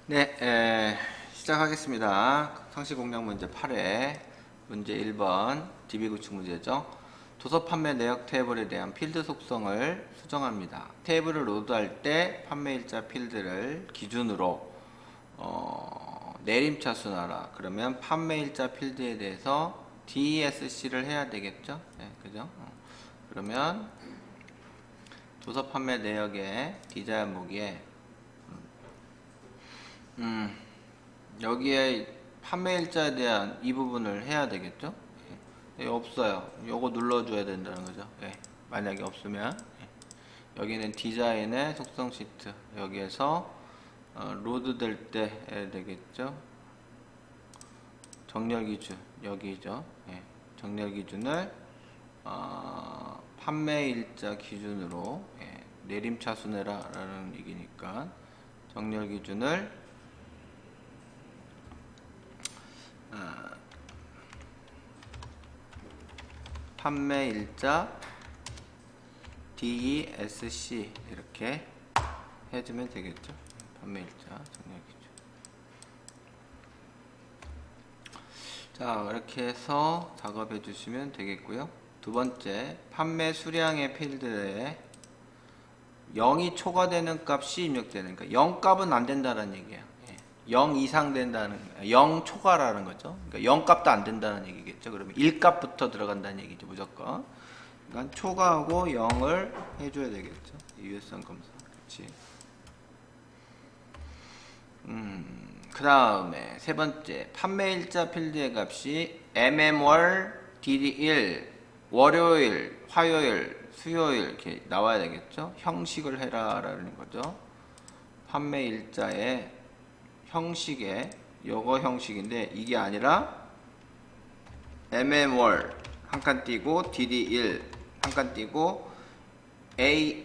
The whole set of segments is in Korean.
네, 시작하겠습니다. 상시 공략 문제 8회, 문제 1번 DB 구축 문제죠. 도서 판매 내역 테이블에 대한 필드 속성을 수정합니다. 테이블을 로드할 때 판매일자 필드를 기준으로 내림차순하라. 그러면 판매일자 필드에 대해서 DSC를 해야 되겠죠. 네, 그죠? 그러면 도서 판매 내역의 디자인 무기에 여기에 판매일자에 대한 이 부분을 해야 되겠죠? 예, 없어요. 요거 눌러줘야 된다는 거죠. 예, 만약에 없으면 여기는 디자인의 속성 시트 여기에서 로드 될 때 되겠죠? 정렬 기준 여기죠. 예, 정렬 기준을 판매일자 기준으로 내림차순해라 라는 얘기니까 정렬 기준을 판매일자 DESC 이렇게 해주면 되겠죠. 판매일자 정렬기준. 자, 이렇게 해서 작업해 주시면 되겠고요. 두 번째, 판매 수량의 필드에 0이 초과되는 값이 입력되는 거예요. 0 값은 안 된다는 얘기예요. 0 이상 된다는, 0 초과라는 거죠. 그러니까 0 값도 안 된다는 얘기겠죠. 그러면 1 값부터 들어간다는 얘기죠, 무조건. 그러니까 초과하고 0을 해줘야 되겠죠. 유효성 검사. 그렇지. 그 다음에 세 번째, 판매일자 필드의 값이 mm월, dd1, 월요일, 화요일, 수요일 이렇게 나와야 되겠죠. 형식을 해라 라는 거죠. 판매일자의 형식에 요거 형식인데 이게 아니라 mm월 한 칸 띄고 dd1 한 칸 띄고 AAA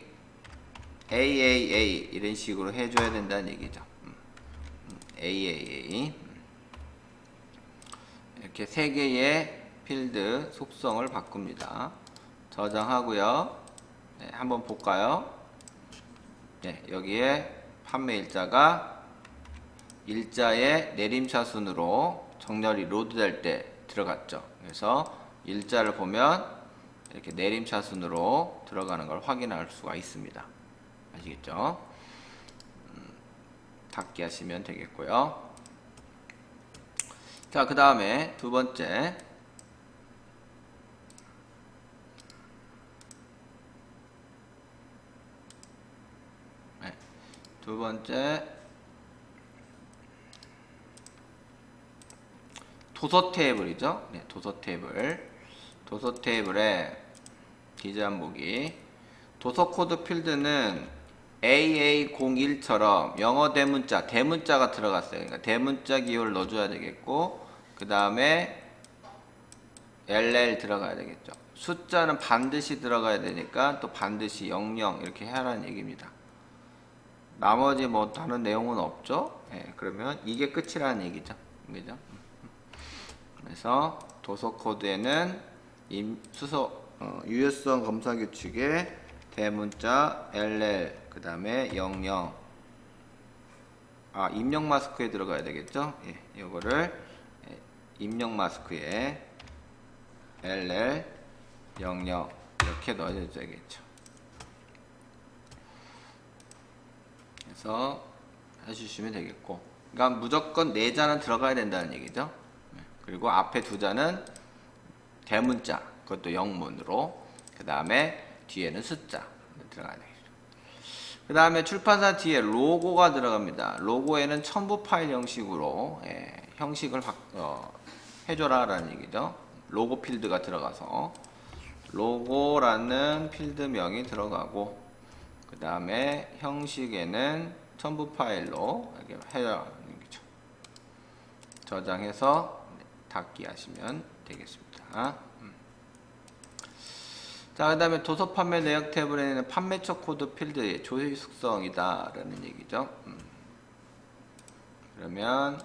이런 식으로 해줘야 된다는 얘기죠. AAA 이렇게 세 개의 필드 속성을 바꿉니다. 저장하고요. 네, 한번 볼까요? 네, 여기에 판매일자가 일자의 내림차순으로 정렬이 로드될 때 들어갔죠. 그래서 일자를 보면 이렇게 내림차순으로 들어가는 걸 확인할 수가 있습니다. 아시겠죠? 닫기 하시면 되겠고요. 자, 그 다음에 두 번째. 네, 두 번째. 도서 테이블이죠. 네, 도서 테이블. 도서 테이블에 디자인 보기. 도서 코드 필드는 AA01처럼 영어 대문자가 들어갔어요. 그러니까 대문자 기호를 넣어줘야 되겠고, 그 다음에 LL 들어가야 되겠죠. 숫자는 반드시 들어가야 되니까 또 반드시 00 이렇게 하라는 얘기입니다. 나머지 뭐 다른 내용은 없죠. 네, 그러면 이게 끝이라는 얘기죠. 그죠? 그래서 도서 코드에는 유효성 검사 규칙에 대문자 LL 그 다음에 00 입력 마스크에 들어가야 되겠죠. 예, 이거를 입력 마스크에 LL 00 이렇게 넣어줘야겠죠. 그래서 해주시면 되겠고, 그러니까 무조건 4자는 들어가야 된다는 얘기죠. 그리고 앞에 2자는 대문자, 그것도 영문으로, 그 다음에 뒤에는 숫자 들어가야 되겠죠. 그 다음에 출판사 뒤에 로고가 들어갑니다. 로고에는 첨부 파일 형식으로 형식을 해줘라 라는 얘기죠. 로고 필드가 들어가서 로고라는 필드명이 들어가고, 그 다음에 형식에는 첨부 파일로 이렇게 해라는 얘기죠. 저장해서 닫기 하시면 되겠습니다. 자, 그 다음에 도서 판매 내역 테이블에는 판매처 코드 필드의 조회 속성이다 라는 얘기죠. 그러면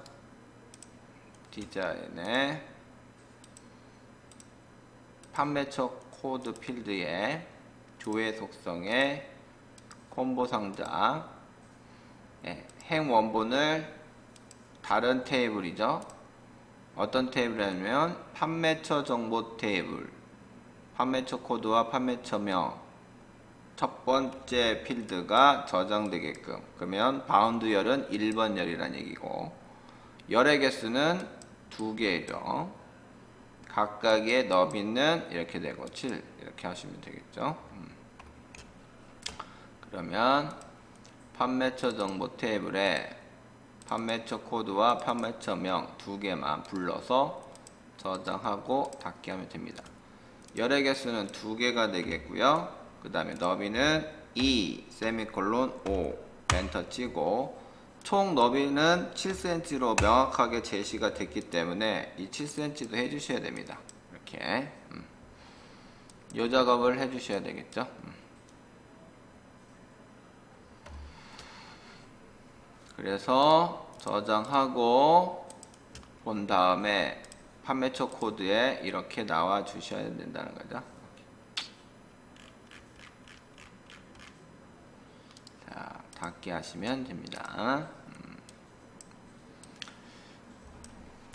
디자인에 판매처 코드 필드의 조회 속성의 콤보 상자 행 원본을 다른 테이블이죠. 어떤 테이블이냐면 판매처 정보 테이블, 판매처 코드와 판매처명 첫 번째 필드가 저장되게끔. 그러면 바운드 열은 1번 열이란 얘기고, 열의 개수는 2개죠. 각각의 너비는 이렇게 되고 7 이렇게 하시면 되겠죠. 그러면 판매처 정보 테이블에 판매처 코드와 판매처명 2개만 불러서 저장하고 닫기 하면 됩니다. 열의 개수는 2개가 되겠고요. 그 다음에 너비는 2 세미콜론 5 엔터 치고, 총 너비는 7cm로 명확하게 제시가 됐기 때문에 이 7cm도 해주셔야 됩니다. 이렇게 이 작업을 해주셔야 되겠죠. 그래서 저장하고 본 다음에 판매처 코드에 이렇게 나와 주셔야 된다는 거죠. 자, 닫기 하시면 됩니다.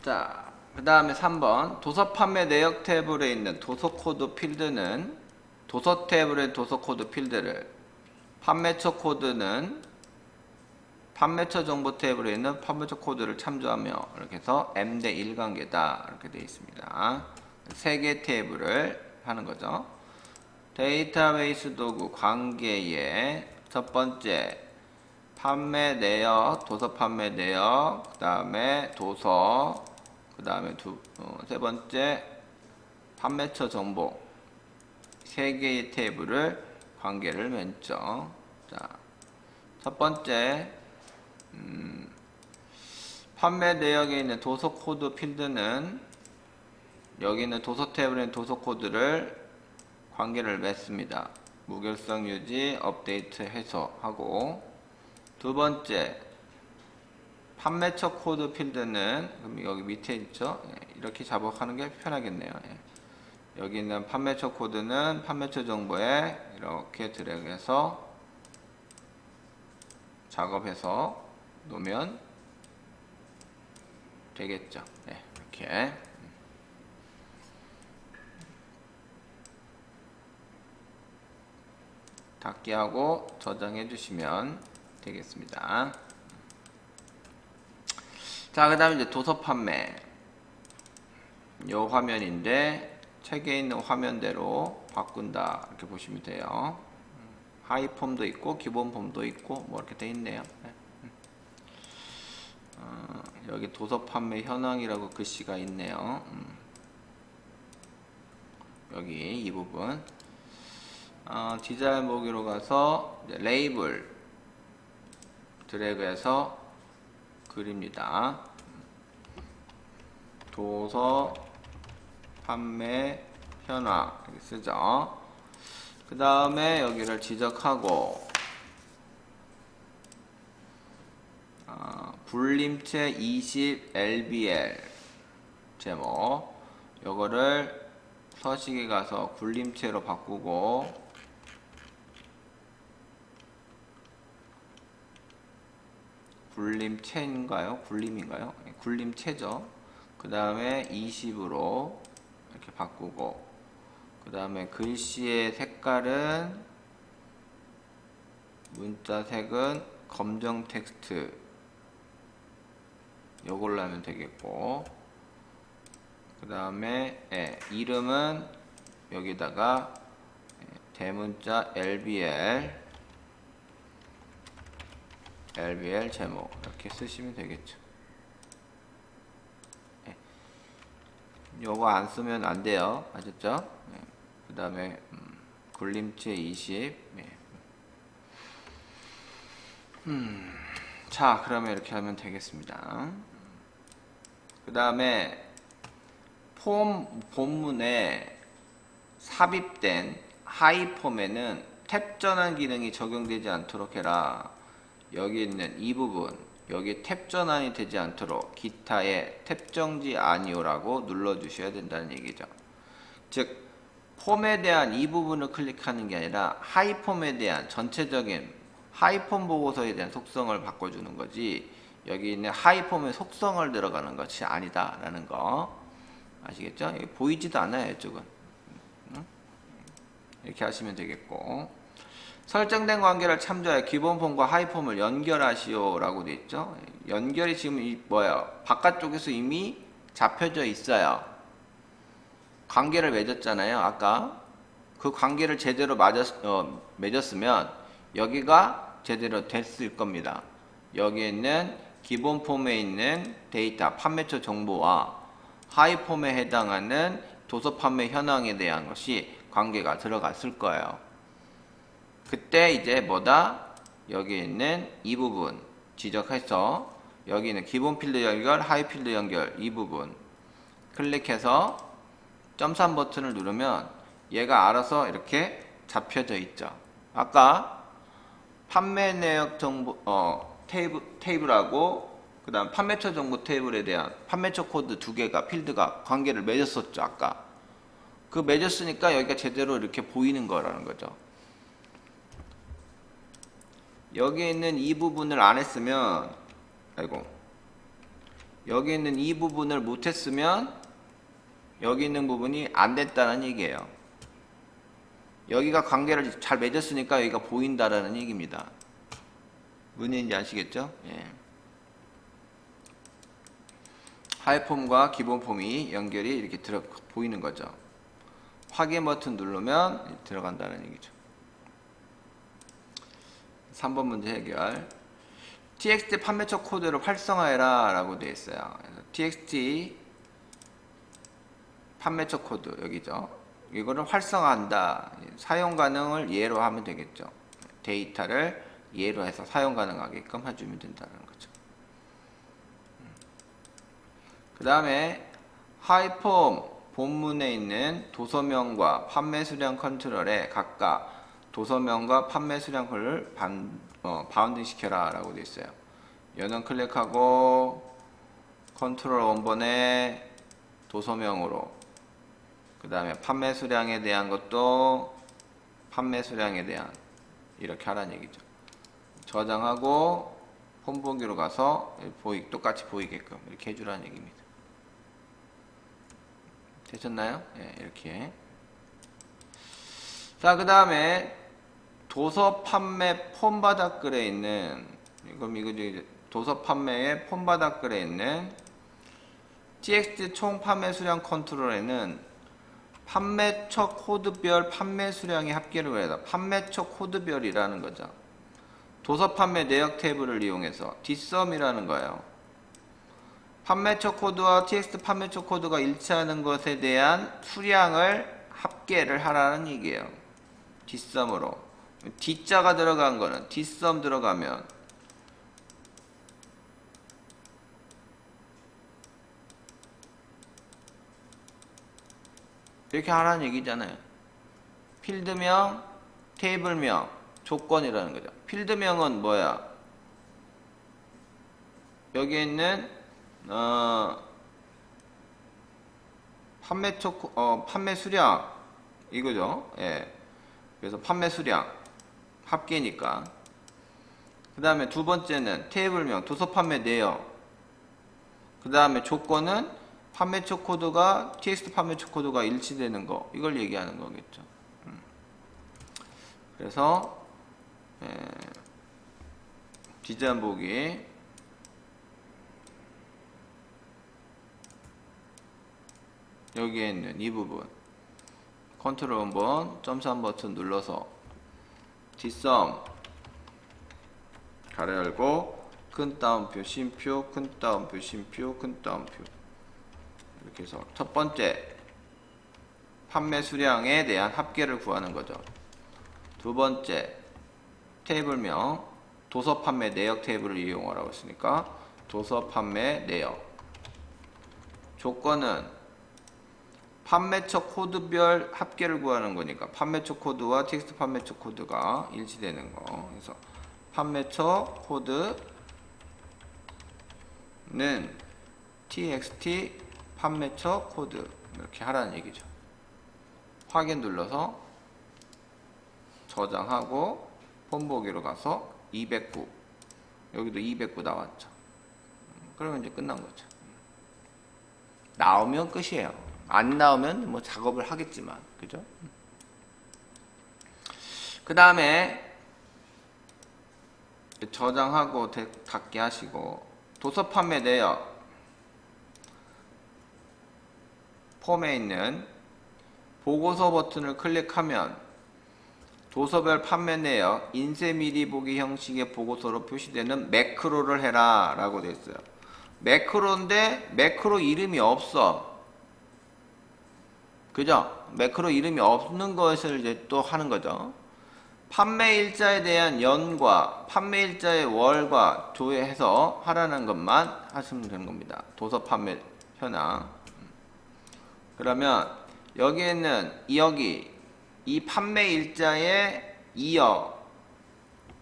자, 그 다음에 3번 도서 판매 내역 테이블에 있는 도서 코드 필드는 도서 테이블의 도서 코드 필드를, 판매처 코드는 판매처 정보 테이블에 있는 판매처 코드를 참조하며 이렇게 해서 m 대 1 관계다 이렇게 되어 있습니다. 3개 테이블을 하는 거죠. 데이터베이스 도구 관계에 첫 번째 판매 내역, 도서 판매 내역, 그 다음에 도서, 그 다음에 세 번째 판매처 정보, 3개의 테이블을 관계를 맺죠. 자, 첫 번째 판매 내역에 있는 도서 코드 필드는 여기 있는 도서 테이블에 있는 도서 코드를 관계를 맺습니다. 무결성 유지, 업데이트 해소하고, 두 번째 판매처 코드 필드는 그럼 여기 밑에 있죠. 이렇게 작업하는 게 편하겠네요. 여기 있는 판매처 코드는 판매처 정보에 이렇게 드래그해서 작업해서 놓으면 되겠죠. 이렇게 닫기 하고 저장해 주시면 되겠습니다. 자, 그 다음에 이제 도서 판매. 요 화면인데 책에 있는 화면대로 바꾼다 이렇게 보시면 돼요. 하이 폼도 있고 기본 폼도 있고 뭐 이렇게 돼 있네요. 여기 도서 판매 현황이라고 글씨가 있네요. 여기 이 부분 디자인 보기로 가서 레이블 드래그해서 그립니다. 도서 판매 현황 이렇게 쓰죠. 그 다음에 여기를 지적하고 굴림체 20 LBL 제목 요거를 서식에 가서 굴림체로 바꾸고 굴림체인가요? 굴림인가요? 굴림체죠. 그 다음에 20으로 이렇게 바꾸고, 그 다음에 글씨의 색깔은 문자 색은 검정 텍스트 요걸로 하면 되겠고, 그 다음에 이름은 여기다가 대문자 LBL 제목 이렇게 쓰시면 되겠죠. 요거 안 쓰면 안 돼요. 아셨죠? 그 다음에 굴림체 20. 자, 그러면 이렇게 하면 되겠습니다. 그 다음에 폼 본문에 삽입된 하이 폼에는 탭 전환 기능이 적용되지 않도록 해라. 여기 있는 이 부분, 여기 탭 전환이 되지 않도록 기타의 탭 정지 아니오라고 눌러주셔야 된다는 얘기죠. 즉 폼에 대한 이 부분을 클릭하는 게 아니라 하이폼에 대한 전체적인 하이폼 보고서에 대한 속성을 바꿔주는 거지, 여기 있는 하이폼의 속성을 들어가는 것이 아니다라는 거 아시겠죠? 여기 보이지도 않아요, 이쪽은. 이렇게 하시면 되겠고, 설정된 관계를 참조하여 기본폼과 하이폼을 연결하시오라고 되어 있죠. 연결이 지금 뭐예요? 바깥쪽에서 이미 잡혀져 있어요. 관계를 맺었잖아요, 아까. 그 관계를 제대로 맺었으면 여기가 제대로 됐을 겁니다. 여기에 있는 기본 폼에 있는 데이터, 판매처 정보와 하이폼에 해당하는 도서 판매 현황에 대한 것이 관계가 들어갔을 거예요. 그때 이제 뭐다? 여기 있는 이 부분 지적해서 여기 있는 기본 필드 연결, 하이 필드 연결 이 부분 클릭해서 점삼 버튼을 누르면 얘가 알아서 이렇게 잡혀져 있죠. 아까 판매 내역 정보 테이블하고 그 다음 판매처 정보 테이블에 대한 판매처 코드 두 개가 필드가 관계를 맺었었죠. 아까 그 맺었으니까 여기가 제대로 이렇게 보이는 거라는 거죠. 여기 있는 이 부분을 안 했으면, 아이고, 여기 있는 이 부분을 못 했으면 여기 있는 부분이 안 됐다는 얘기예요. 여기가 관계를 잘 맺었으니까 여기가 보인다라는 얘기입니다. 무슨 얘기인지 아시겠죠? 예. 하이폼과 기본 폼이 연결이 이렇게 보이는 거죠. 확인 버튼 누르면 들어간다는 얘기죠. 3번 문제 해결. txt 판매처 코드를 활성화해라 라고 되어 있어요. 그래서 txt 판매처 코드 여기죠. 이거를 활성화한다. 사용 가능을 예로 하면 되겠죠. 데이터를 예로 해서 사용 가능하게끔 해주면 된다는 거죠. 그 다음에 하이폼 본문에 있는 도서명과 판매 수량 컨트롤에 각각 도서명과 판매 수량을 바운딩 시켜라 라고 되어 있어요. 얘는 클릭하고 컨트롤 원본에 도서명으로, 그 다음에 판매 수량에 대한 것도 판매 수량에 대한 이렇게 하라는 얘기죠. 저장하고 홈보기로 가서 똑같이 보이게끔 이렇게 해주라는 얘기입니다. 되셨나요? 네, 이렇게. 자, 그 다음에 도서 판매 폼바닥글에 있는, 이거 도서 판매의 폼바닥글에 있는 txt 총 판매 수량 컨트롤에는 판매처 코드별 판매 수량의 합계를 구해라. 판매처 코드별이라는 거죠. 도서 판매 내역 테이블을 이용해서 뒷섬이라는 거예요. 판매처 코드와 txt 판매처 코드가 일치하는 것에 대한 수량을 합계를 하라는 얘기예요. 뒷섬으로. D자가 들어간 거는 뒷섬 들어가면 이렇게 하라는 얘기잖아요. 필드명, 테이블명, 조건이라는 거죠. 필드명은 뭐야? 여기에 있는 판매 수량 이거죠. 예. 그래서 판매 수량 합계니까. 그 다음에 두 번째는 테이블명, 도서 판매 내역. 그 다음에 조건은 판매처 코드가 txt 판매처 코드가 일치되는 거, 이걸 얘기하는 거겠죠. 그래서 디자인 보기 여기에 있는 이 부분 컨트롤 원본 점삼 버튼 눌러서 뒷섬 가로 열고 큰 따옴표 쉼표 큰 따옴표 쉼표 큰 따옴표 이렇게 해서 첫 번째 판매 수량에 대한 합계를 구하는 거죠. 두 번째 테이블명 도서 판매 내역 테이블을 이용하라고 했으니까 도서 판매 내역. 조건은 판매처 코드별 합계를 구하는 거니까 판매처 코드와 텍스트 판매처 코드가 일치되는 거. 그래서 판매처 코드는 txt 판매처 코드 이렇게 하라는 얘기죠. 확인 눌러서 저장하고 폼보기로 가서 209 여기도 209 나왔죠. 그러면 이제 끝난 거죠. 나오면 끝이에요. 안 나오면 뭐 작업을 하겠지만, 그죠? 그 다음에 저장하고 닫기 하시고, 도서 판매 내역 폼에 있는 보고서 버튼을 클릭하면 도서별 판매 내역 인쇄 미리 보기 형식의 보고서로 표시되는 매크로를 해라 라고 되어 있어요. 매크로인데 매크로 이름이 없어. 그죠? 매크로 이름이 없는 것을 이제 또 하는 거죠. 판매일자에 대한 연과 판매일자의 월과 조회해서 하라는 것만 하시면 되는 겁니다. 도서 판매 현황. 그러면 여기에는 여기 이 판매일자의 2여,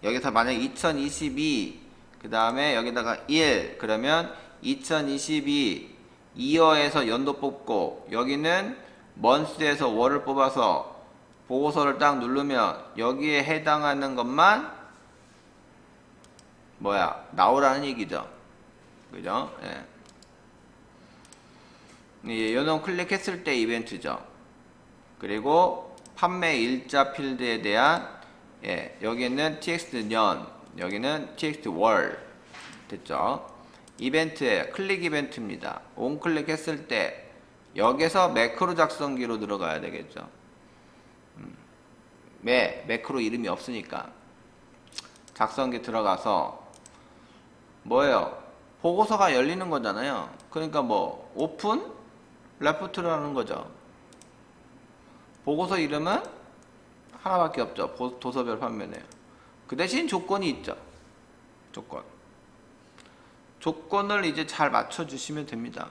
여기서 만약 2022 그 다음에 여기다가 1 그러면 2022 2여에서 연도 뽑고, 여기는 먼스에서 월을 뽑아서 보고서를 딱 누르면 여기에 해당하는 것만 나오라는 얘기죠. 그죠? 예. 연원 클릭했을 때 이벤트죠. 그리고 판매 일자 필드에 대한 여기는 txt 년, 여기는 txt 월 됐죠. 이벤트에 클릭 이벤트입니다. 온 클릭했을 때 여기서 매크로 작성기로 들어가야 되겠죠. 왜? 매크로 이름이 없으니까. 작성기 들어가서 뭐예요? 보고서가 열리는 거잖아요. 그러니까 뭐 오픈 레포트라는 거죠. 보고서 이름은 하나밖에 없죠. 도서별 판매네요. 그 대신 조건이 있죠. 조건을 이제 잘 맞춰주시면 됩니다.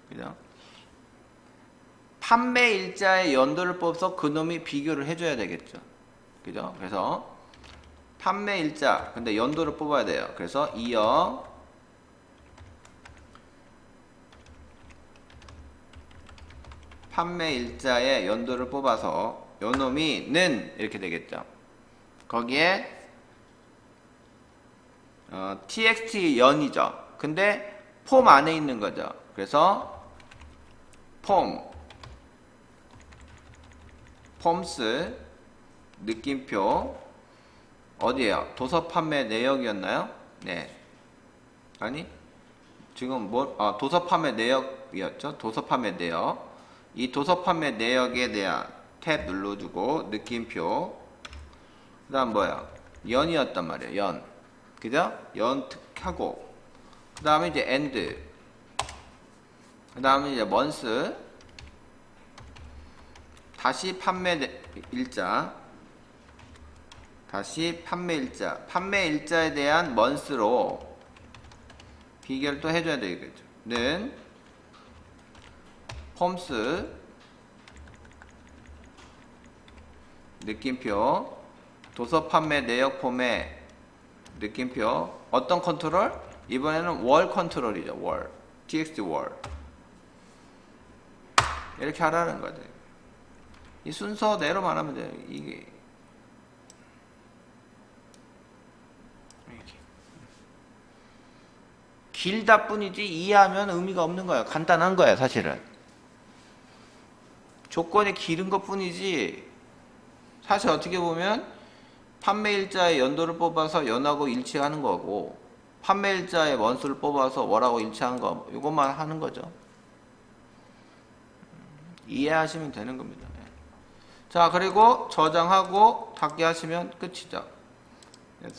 그죠? 판매 일자의 연도를 뽑아서 그놈이 비교를 해줘야 되겠죠. 그죠? 그래서 판매 일자, 근데 연도를 뽑아야 돼요. 그래서 이어 판매 일자의 연도를 뽑아서 요놈이 는 이렇게 되겠죠. 거기에 txt 연이죠. 근데 폼 안에 있는 거죠. 그래서 폼스 느낌표 어디에요? 도서 판매 내역이었나요? 네. 아니 지금 도서 판매 내역이었죠. 도서 판매 내역. 이 도서 판매 내역에 대한 탭 눌러주고 느낌표. 그 다음 연이었단 말이에요. 연. 그죠? 연 틱하고. 그 다음에 이제 end. 그 다음에 이제 month. 다시 판매 일자. 판매 일자에 대한 month로 비교를 또 해줘야 되겠죠. 는 폼스 느낌표 도서 판매 내역 폼에 느낌표 어떤 컨트롤? 이번에는 월 컨트롤이죠. 월 txt 월 이렇게 하라는 거죠. 이 순서대로만 하면 돼요. 이게 이렇게 길다 뿐이지 이해하면 의미가 없는 거예요. 간단한 거예요. 사실은 조건이 길은 것 뿐이지 사실 어떻게 보면 판매일자의 연도를 뽑아서 연하고 일치하는 거고 판매일자의 원수를 뽑아서 월하고 일치하는 거 이것만 하는 거죠. 이해하시면 되는 겁니다. 자, 그리고 저장하고 닫기 하시면 끝이죠.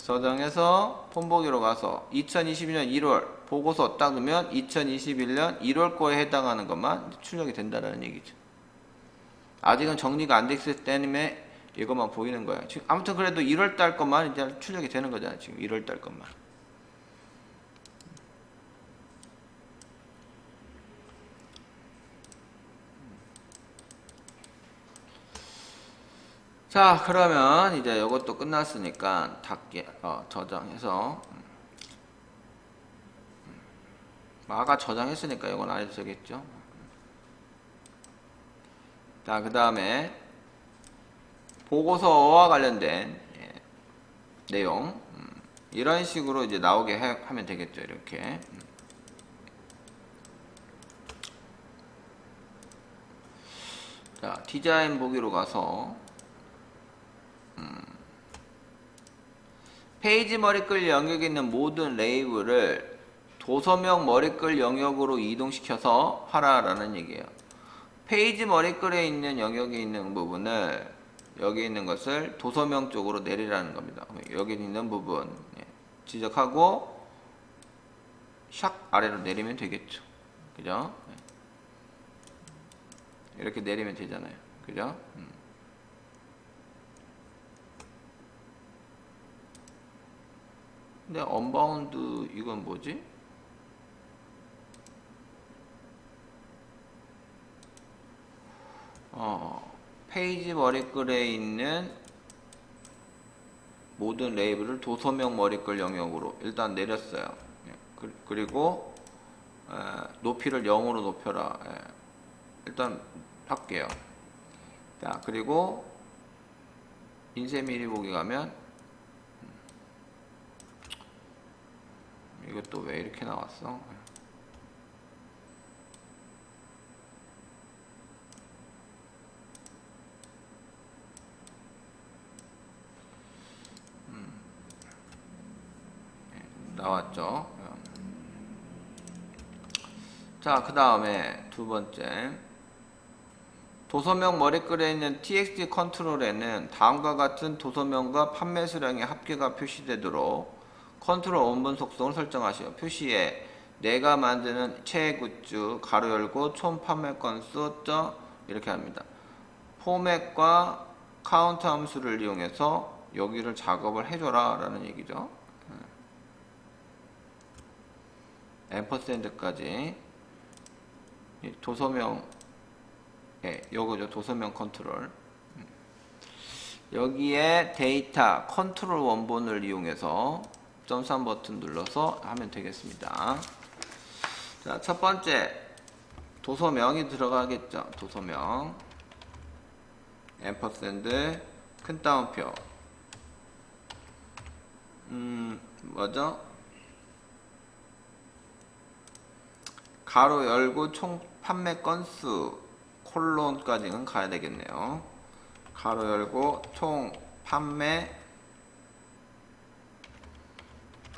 저장해서 폰보기로 가서 2022년 1월 보고서 딱 넣으면 2021년 1월 거에 해당하는 것만 출력이 된다는 얘기죠. 아직은 정리가 안 됐을 때문에 이것만 보이는 거예요. 지금 아무튼 그래도 1월 달 것만 이제 출력이 되는 거잖아요. 지금 1월 달 것만. 자, 그러면 이제 이것도 끝났으니까 닫기 저장해서 아까 저장했으니까 이건 안 해도 되겠죠. 자, 그 다음에 보고서와 관련된 내용 이런 식으로 이제 나오게 하면 되겠죠. 이렇게 자, 디자인 보기로 가서 페이지 머리글 영역에 있는 모든 레이블을 도서명 머리글 영역으로 이동시켜서 하라라는 얘기예요. 페이지 머리글에 있는 영역에 있는 부분을 여기 있는 것을 도서명 쪽으로 내리라는 겁니다. 여기 있는 부분 지적하고 샥 아래로 내리면 되겠죠. 그죠? 이렇게 내리면 되잖아요. 그죠? 근데 언바운드 이건 뭐지? 페이지 머리글에 있는 모든 레이블을 도서명 머리글 영역으로 일단 내렸어요. 그리고 높이를 0으로 높여라. 일단 할게요. 자, 그리고 인쇄 미리 보기 가면 이것도 왜 이렇게 나왔어? 나왔죠. 자, 그 다음에 두 번째, 도서명 머리글에 있는 txt 컨트롤에는 다음과 같은 도서명과 판매 수량의 합계가 표시되도록 컨트롤 원본 속성을 설정하시오. 표시에 내가 만드는 최애 굿즈 가로 열고 총 판매 건수 이렇게 합니다. 포맷과 카운트 함수를 이용해서 여기를 작업을 해줘라 라는 얘기죠. 앰퍼샌드까지 도서명 요거죠. 도서명 컨트롤. 여기에 데이터 컨트롤 원본을 이용해서 .3 버튼 눌러서 하면 되겠습니다. 자, 첫 번째 도서명이 들어가겠죠. 도서명 앰퍼샌드 큰 따옴표 뭐죠? 가로 열고 총 판매 건수 콜론까지는 가야 되겠네요. 가로 열고 총 판매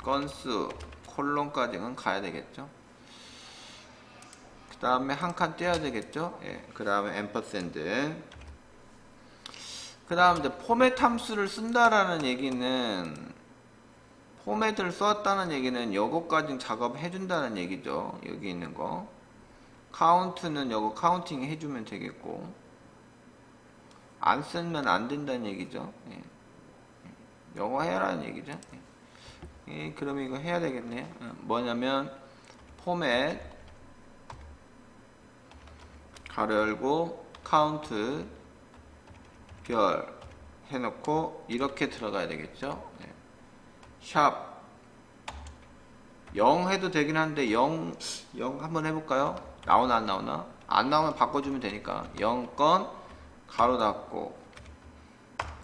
건수 콜론까지는 가야 되겠죠. 그 다음에 한 칸 떼야 되겠죠. 그 다음에 앰퍼샌드. 그 다음 이제 포맷 함수를 쓴다라는 얘기는, 포맷을 썼다는 얘기는 요거까지 작업해 준다는 얘기죠. 여기 있는 거. 카운트는 요거 카운팅 해주면 되겠고, 안 쓰면 안 된다는 얘기죠. 요거 해라는 얘기죠. 그럼 이거 해야 되겠네. 뭐냐면 포맷 가로 열고 카운트 별 해놓고 이렇게 들어가야 되겠죠. 샵 0 해도 되긴 한데 0 한번 해볼까요? 나오나 안 나오나? 안 나오면 바꿔주면 되니까 0건 가로 닫고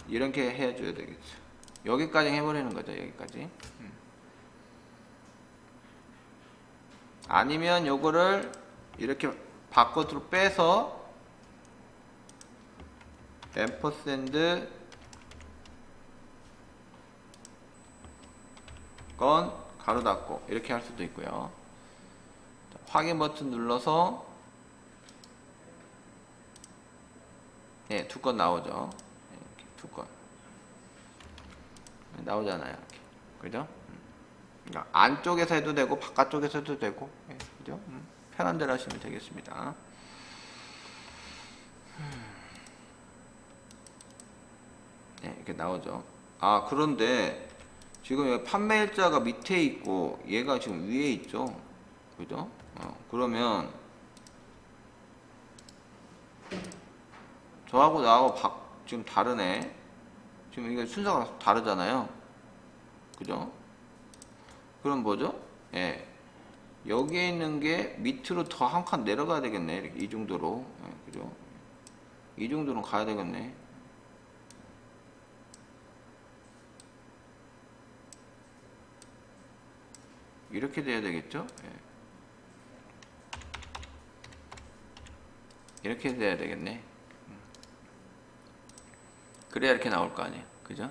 이렇게 해줘야 되겠죠. 여기까지 해버리는 거죠. 여기까지. 아니면 요거를 이렇게 바깥으로 빼서 앰퍼샌드 건 가로 닫고 이렇게 할 수도 있고요. 자, 확인 버튼 눌러서 두 건 나오죠. 이렇게 두 건 나오잖아요. 이렇게. 그죠? 그러니까 안쪽에서 해도 되고 바깥쪽에서 해도 되고, 그죠? 편한 대로 하시면 되겠습니다. 이렇게 나오죠. 아, 그런데 지금 여기 판매일자가 밑에 있고 얘가 지금 위에 있죠. 그죠? 그러면 저하고 나하고 지금 다르네. 지금 이게 순서가 다르잖아요. 그죠? 그럼 뭐죠? 여기에 있는 게 밑으로 더 한 칸 내려가야 되겠네. 이렇게 이 정도로. 그죠? 이 정도는 가야 되겠네. 이렇게 돼야 되겠죠? 이렇게 돼야 되겠네. 그래야 이렇게 나올 거 아니에요. 그죠?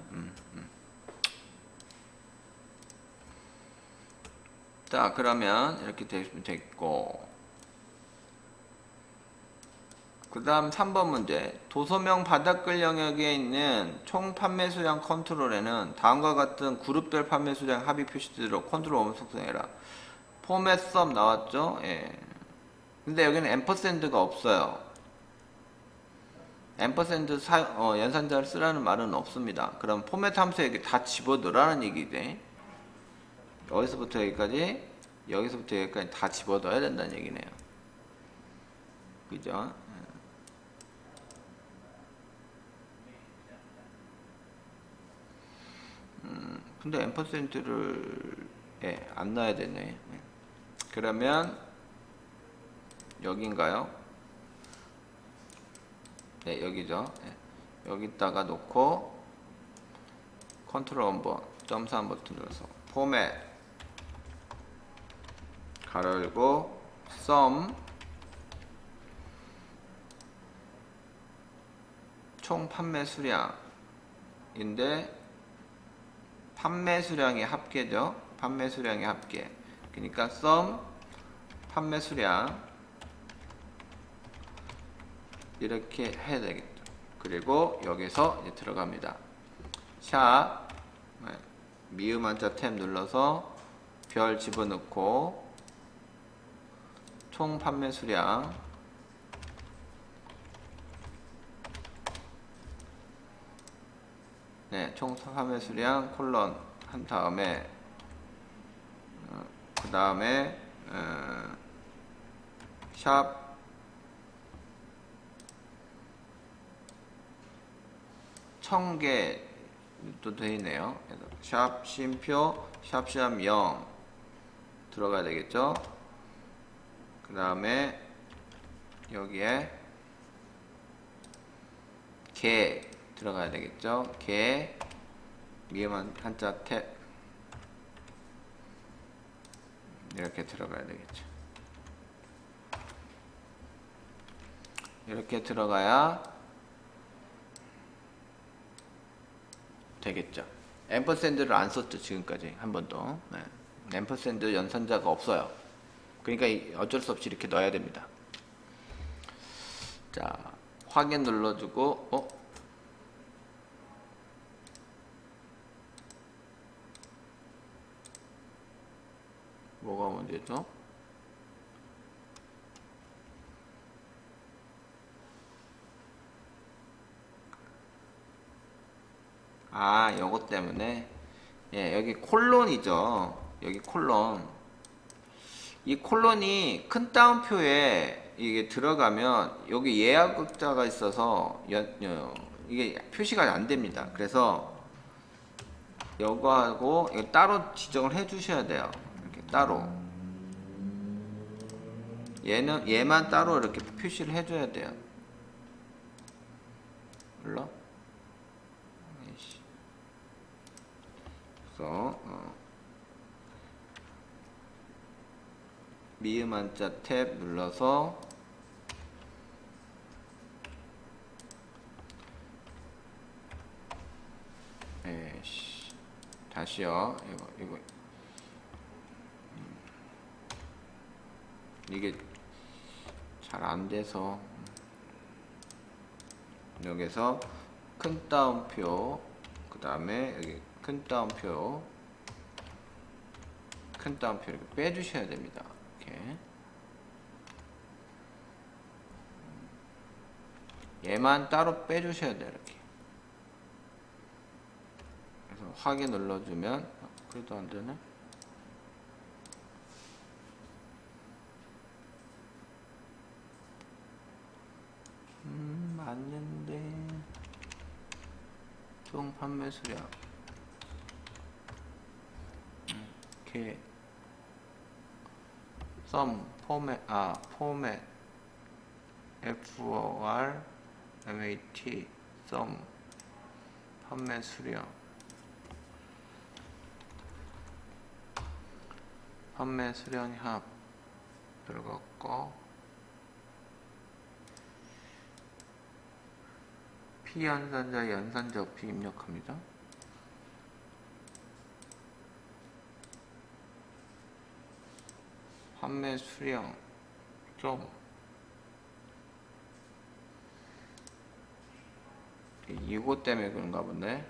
자, 그러면 이렇게 되면 됐고, 그 다음 3번 문제. 도서명 바닥글 영역에 있는 총 판매 수량 컨트롤에는 다음과 같은 그룹별 판매 수량 합의 표시대로 컨트롤 업무 속성해라. 포맷 썸 나왔죠? 예. 근데 여기는 앰퍼샌드가 없어요. 앰퍼샌드 연산자를 쓰라는 말은 없습니다. 그럼 포맷 함수에 다 집어넣으라는 얘기지. 여기서부터 여기까지, 여기서부터 여기까지 다 집어넣어야 된다는 얘기네요. 그죠? 근데 앰퍼센트를 안 넣어야 되네. 그러면 여긴가요? 네, 여기죠. 여기다가 놓고 컨트롤 한번 점수 버튼 눌러서 포맷 가로 열고 sum 총 판매 수량인데 판매 수량의 합계죠. 판매 수량의 합계. 그러니까 sum 판매 수량 이렇게 해야 되겠죠. 그리고 여기서 이제 들어갑니다. 샵 미음 한자 탭 눌러서 별 집어넣고 총 판매 수량 총 판매 수량 콜론 한 다음에 그 다음에 샵 천0개 또 되어있네요. 샵 쉼표 샵 0 들어가야 되겠죠. 그 다음에 여기에 개 들어가야 되겠죠. 개 미음 한자 탭 이렇게 들어가야 되겠죠. 이렇게 들어가야 되겠죠. 앰퍼샌드를 안 썼죠. 지금까지 한 번도. 앰퍼샌드 연산자가 없어요. 그러니까 어쩔 수 없이 이렇게 넣어야 됩니다. 자, 확인 눌러주고 뭐가 문제죠? 아, 요거 때문에. 여기 콜론이죠. 여기 콜론. 이 콜론이 큰 따옴표에 이게 들어가면 여기 예약자가 있어서 이게 표시가 안 됩니다. 그래서 이거하고 이거 따로 지정을 해 주셔야 돼요. 이렇게 따로. 얘만 따로 이렇게 표시를 해 줘야 돼요. 몰라? 미음 한자 탭 눌러서 다시요. 이거 이게 잘 안 돼서 여기서 큰 따옴표 그 다음에 여기 큰 따옴표 이렇게 빼주셔야 됩니다. 이렇게 얘만 따로 빼주셔야 돼요. 이렇게 그래서 확인 눌러주면 그래도 안 되네. 맞는데 총 판매 수량 이렇게 썸 포맷 포맷 FOR MAT 썸 판매 수량 판매 수량 합 들어갔고 P연산자 연산자 어피 입력합니다. 판매 수량 좀 이거 때문에 그런가 본데.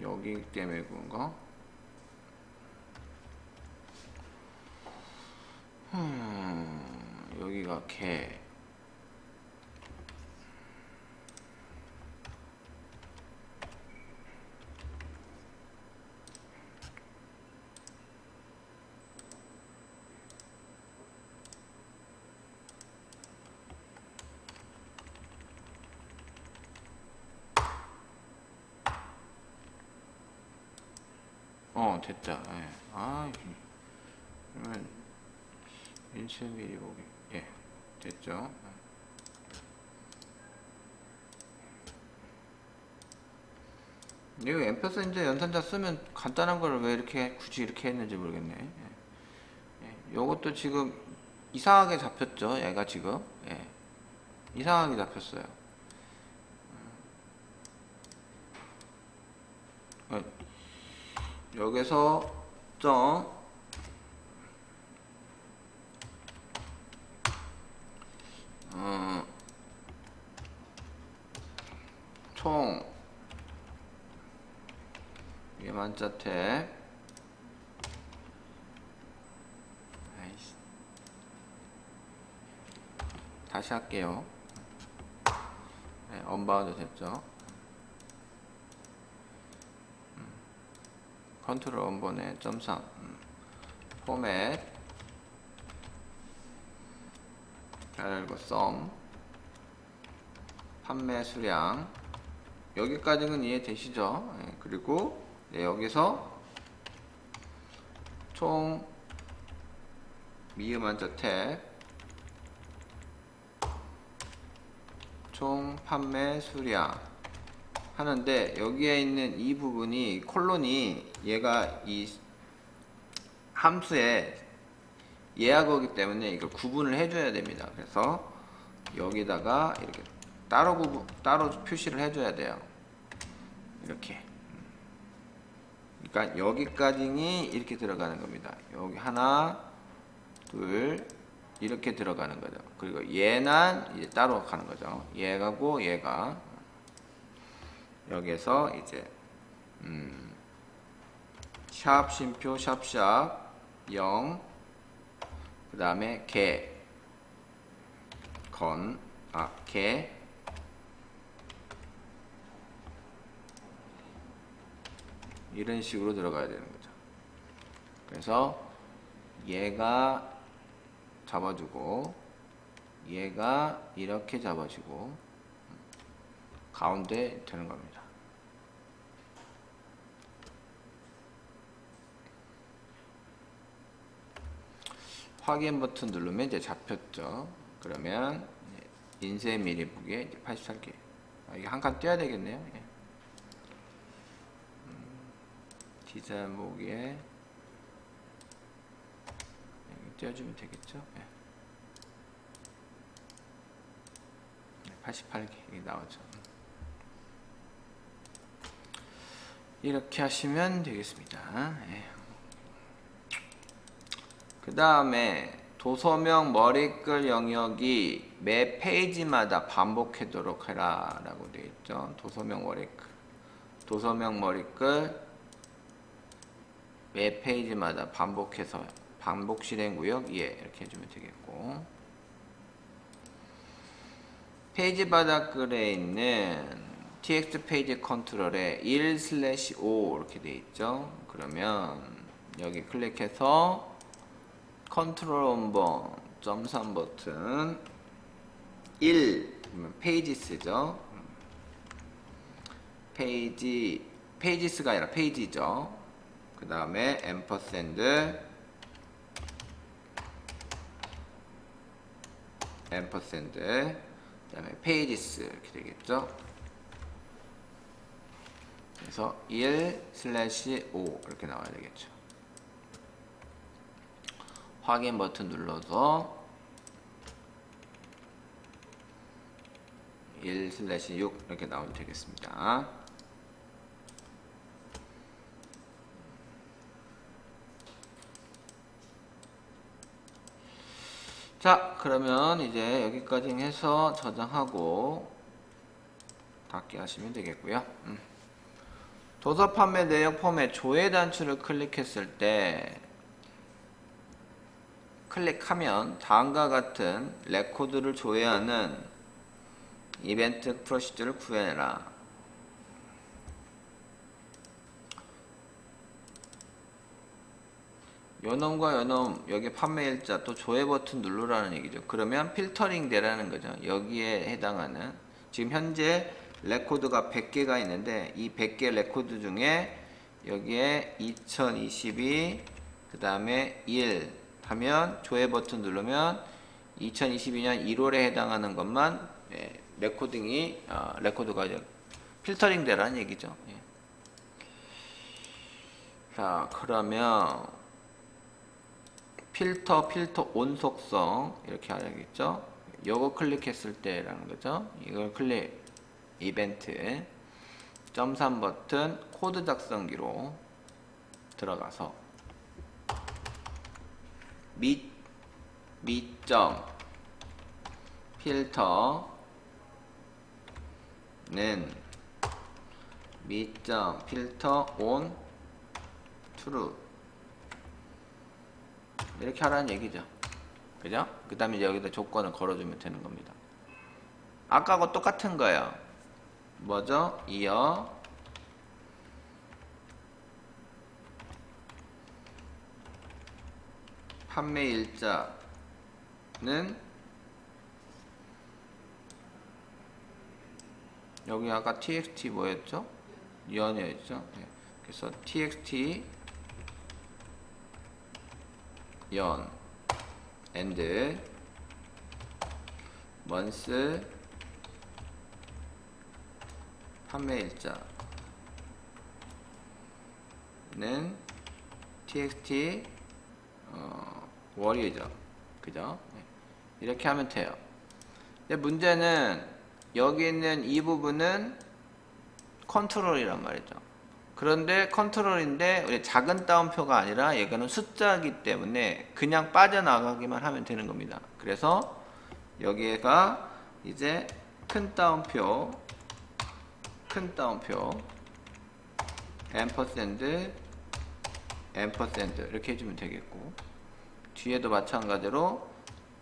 여기 때문에 그런가? 여기가 개. 됐다. 예. 그러면 1.1이 보기. 예, 됐죠. 이거 앰퍼센드 연산자 쓰면 간단한 걸 왜 이렇게 굳이 이렇게 했는지 모르겠네. 예. 요것도 지금 이상하게 잡혔죠. 얘가 지금. 예. 이상하게 잡혔어요. 여기서 총 예만자 탭 다시 할게요. 네, 언바운드 됐죠. 컨트롤 원본에 .3 포맷 그리고 썸 판매 수량 여기까지는 이해되시죠? 네, 그리고 여기서 총 미음한자 탭 총 판매 수량 하는데 여기에 있는 이 부분이 콜론이 얘가 이 함수의 예약어기 때문에 이걸 구분을 해줘야 됩니다. 그래서 여기다가 이렇게 따로 표시를 해줘야 돼요. 이렇게. 그러니까 여기까지는 이렇게 들어가는 겁니다. 여기 하나, 둘 이렇게 들어가는 거죠. 그리고 얘는 이제 따로 가는 거죠. 얘가고 얘가 여기서 이제 샵 쉼표 샵샵 0 그 다음에 개 이런 식으로 들어가야 되는 거죠. 그래서 얘가 잡아주고 얘가 이렇게 잡아주고 가운데 되는 겁니다. 확인 버튼 누르면 이제 잡혔죠. 그러면 인쇄 미리 보기에 83개. 이게 한 칸 떼야 되겠네요. 예. 디자인 보기에 떼어주면 되겠죠. 예. 88개 이게 나오죠. 이렇게 하시면 되겠습니다. 예. 그 다음에 도서명 머리글 영역이 매 페이지마다 반복하도록 해라 라고 되어 있죠. 도서명 머리글 매 페이지마다 반복해서 반복 실행 구역 이렇게 해주면 되겠고, 페이지 바닥글에 있는 txt 페이지 컨트롤에 1/5 이렇게 되어 있죠. 그러면 여기 클릭해서 컨트롤 원본 .3 버튼 1 페이지스죠. 페이지스가 아니라 페이지죠. 그 다음에 앰퍼샌드 그 다음에 페이지스 이렇게 되겠죠. 그래서 1/5 이렇게 나와야 되겠죠. 확인 버튼 눌러서 1/6 이렇게 나오면 되겠습니다. 자, 그러면 이제 여기까지 해서 저장하고 닫기 하시면 되겠고요. 도서 판매 내역 폼의 조회 단추를 클릭했을 때 클릭하면 다음과 같은 레코드를 조회하는 이벤트 프로시저를 구해내라. 요놈과 요놈, 여기 판매일자 또 조회 버튼 누르라는 얘기죠. 그러면 필터링 되라는 거죠. 여기에 해당하는 지금 현재 레코드가 100개가 있는데 이 100개 레코드 중에 여기에 2022 그 다음에 1 하면 조회 버튼 누르면 2022년 1월에 해당하는 것만 레코드가 이제 필터링 되라는 얘기죠. 예. 자, 그러면 필터 온 속성 이렇게 하겠죠. 요거 클릭했을 때라는 거죠. 이걸 클릭 이벤트 .3 버튼 코드 작성기로 들어가서 미점 필터는 미점 필터 온 true 이렇게 하라는 얘기죠. 그죠? 그 다음에 여기다 조건을 걸어주면 되는 겁니다. 아까하고 똑같은 거예요. 뭐죠? 이어 판매일자는 여기 아까 txt 뭐였죠? 연이었죠? 네. 그래서 txt 연 and month 판매일자는 txt 월이죠. 그죠? 네. 이렇게 하면 돼요. 근데 문제는 여기 있는 이 부분은 컨트롤이란 말이죠. 그런데 컨트롤인데 우리 작은 따옴표가 아니라 얘가는 숫자이기 때문에 그냥 빠져나가기만 하면 되는 겁니다. 그래서 여기가 이제 큰 따옴표 앰퍼샌드 이렇게 해주면 되겠고, 뒤에도 마찬가지로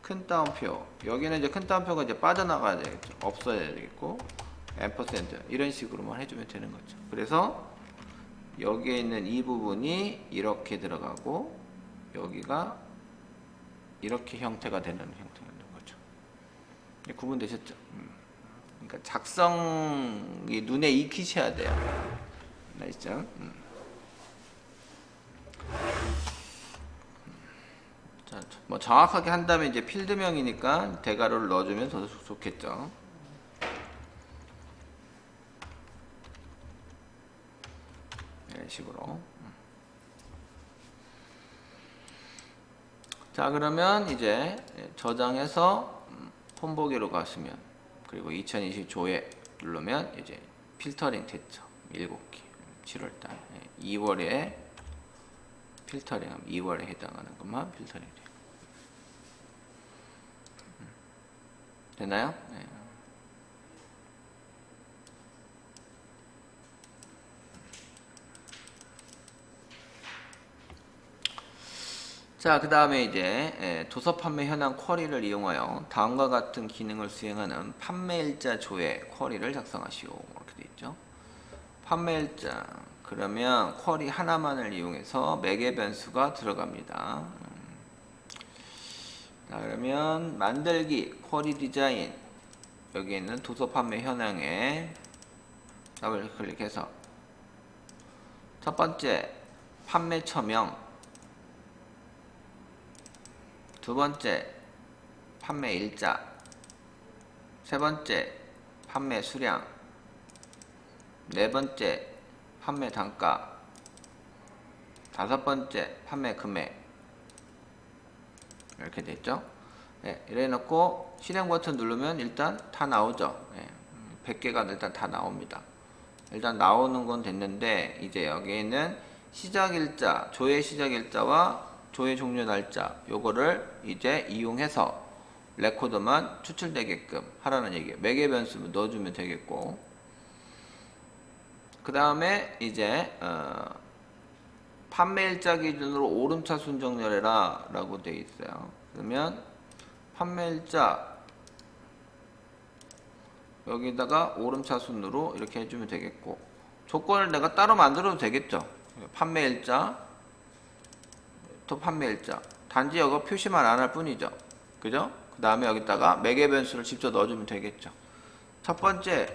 큰 따옴표, 여기는 이제 큰 따옴표가 이제 빠져나가야 되겠죠. 없어야 되겠고, 앰퍼샌드 이런 식으로만 해주면 되는 거죠. 그래서 여기에 있는 이 부분이 이렇게 들어가고 여기가 이렇게 형태가 되는 형태가 되는 거죠. 구분되셨죠? 그러니까 작성이 눈에 익히셔야 돼요. 알겠죠? 자, 뭐 정확하게 한다면 이제 필드명이니까 대괄호를 넣어주면 더 좋겠죠. 이런 식으로. 자, 그러면 이제 저장해서 홈보기로 가시면, 그리고 2020 조회 누르면 이제 필터링 됐죠. 7개. 7월달 2월에 필터링하면 2월에 해당하는 것만 필터링 돼요. 됐나요? 네. 자, 그 다음에 이제 도서 판매 현황 쿼리를 이용하여 다음과 같은 기능을 수행하는 판매일자 조회 쿼리를 작성하시오. 이렇게 되어 있죠. 판매일자, 그러면 쿼리 하나만을 이용해서 매개 변수가 들어갑니다. 자, 그러면 만들기 쿼리 디자인, 여기 있는 도서 판매 현황에 더블 클릭해서 첫 번째 판매처명, 두 번째 판매 일자, 세 번째 판매 수량, 네 번째 판매 단가, 다섯 번째 판매 금액, 이렇게 됐죠. 네, 이래 놓고 실행 버튼 누르면 일단 다 나오죠. 네. 100개가 일단 다 나옵니다. 일단 나오는 건 됐는데 이제 여기에는 시작일자, 조회 시작일자와 조회 종료 날짜 요거를 이제 이용해서 레코드만 추출되게끔 하라는 얘기예요. 매개 변수 넣어주면 되겠고, 그 다음에 이제 판매일자 기준으로 오름차 순정렬해라 라고 되어 있어요. 그러면 판매일자 여기다가 오름차 순으로 이렇게 해주면 되겠고, 조건을 내가 따로 만들어도 되겠죠. 판매일자 또 판매일자, 단지 여기 표시만 안 할 뿐이죠. 그죠? 그 다음에 여기다가 매개 변수를 직접 넣어주면 되겠죠. 첫 번째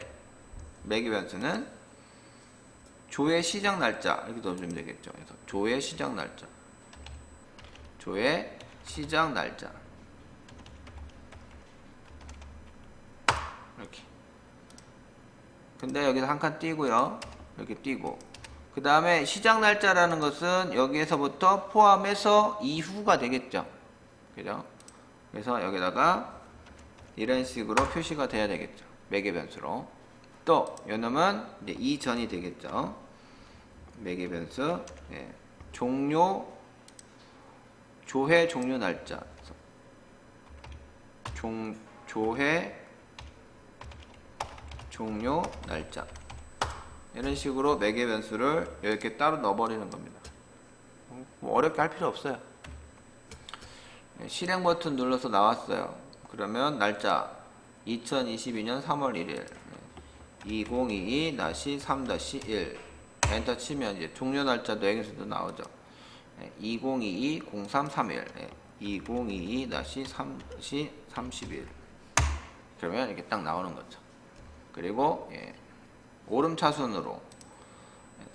매개 변수는 조회 시작 날짜 이렇게 넣어주면 되겠죠. 그래서 조회 시작 날짜, 조회 시작 날짜 이렇게. 근데 여기서 한 칸 띄고요. 이렇게 띄고, 그 다음에 시작 날짜라는 것은 여기에서부터 포함해서 이후가 되겠죠. 그죠? 그래서 여기다가 이런 식으로 표시가 돼야 되겠죠. 매개 변수로. 또 요놈은 이제 이전이 되겠죠. 매개 변수. 예. 조회 종료 날짜. 조회 종료 날짜. 이런 식으로 매개 변수를 이렇게 따로 넣어버리는 겁니다. 뭐 어렵게 할 필요 없어요. 실행 버튼 눌러서 나왔어요. 그러면 날짜 2022년 3월 1일 2022-3-1 엔터 치면 이제 종료 날짜도 여기서도 나오죠. 2022-03-31 2022-3-30일 그러면 이렇게 딱 나오는 거죠. 그리고 오름차순으로